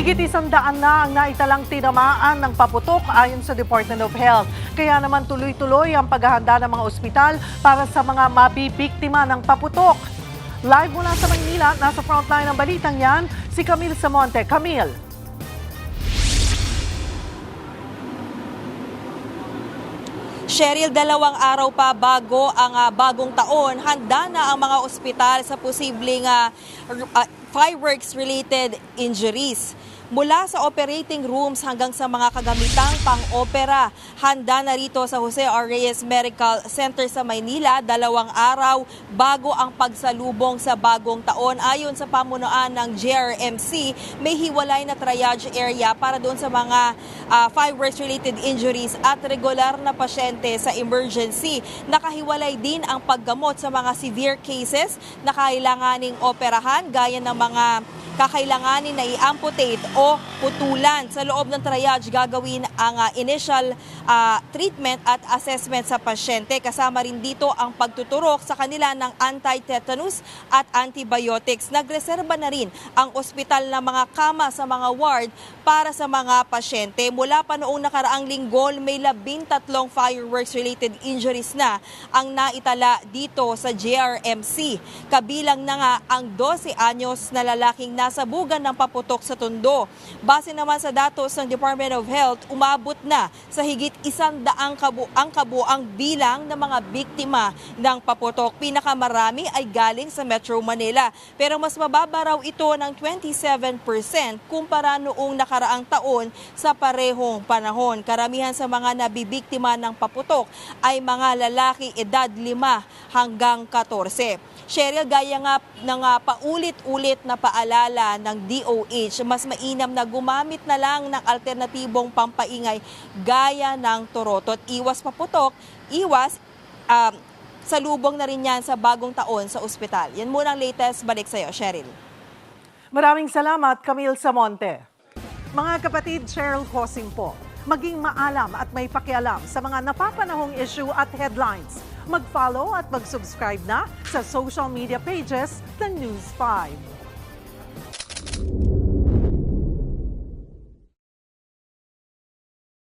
Higit 100 na ang naitalang tinamaan ng paputok ayon sa Department of Health. Kaya naman tuloy-tuloy ang paghahanda ng mga ospital para sa mga mabibiktima ng paputok. Live mula sa Maynila, nasa frontline ng balitang yan, si Camille Samonte. Camille. Cheryl, 2 araw pa bago ang bagong taon, handa na ang mga ospital sa posibleng fireworks-related injuries. Mula sa operating rooms hanggang sa mga kagamitang pang-opera, handa na rito sa Jose R. Reyes Medical Center sa Maynila 2 araw bago ang pagsalubong sa bagong taon. Ayon sa pamunuan ng JRMC, may hiwalay na triage area para doon sa mga fireworks-related injuries at regular na pasyente sa emergency. Nakahiwalay din ang paggamot sa mga severe cases na kailanganing operahan gaya ng mga kakailanganin na i-amputate o putulan. Sa loob ng triage, gagawin ang initial treatment at assessment sa pasyente. Kasama rin dito ang pagtuturok sa kanila ng anti-tetanus at antibiotics. Nagreserba na rin ang ospital ng mga kama sa mga ward para sa mga pasyente. Mula pa noong nakaraang linggo, may 13 fireworks-related injuries na ang naitala dito sa JRMC. Kabilang na nga ang 12 anyos na lalaking nasabugan ng paputok sa Tondo. Base naman sa datos ng Department of Health, umabot na sa higit 100 ang kabuang bilang ng mga biktima ng paputok. Pinakamarami ay galing sa Metro Manila. Pero mas mababa raw ito ng 27% kumpara noong nakaraang taon sa parehong panahon. Karamihan sa mga nabibiktima ng paputok ay mga lalaki edad 5 hanggang 14. Cheryl, gaya nga ng paulit-ulit na paalala ng DOH, mas mainam na gumamit na lang ng alternatibong pampaingay gaya ng torotot. Iwas paputok, iwas salubong na rin yan sa bagong taon sa ospital. Yan muna ang latest. Balik sa'yo, Cheryl. Maraming salamat, Camille Samonte. Mga kapatid, Cheryl Cosing po. Maging maalam at may pakialam sa mga napapanahong issue at headlines. Mag-follow at mag-subscribe na sa social media pages ng News 5.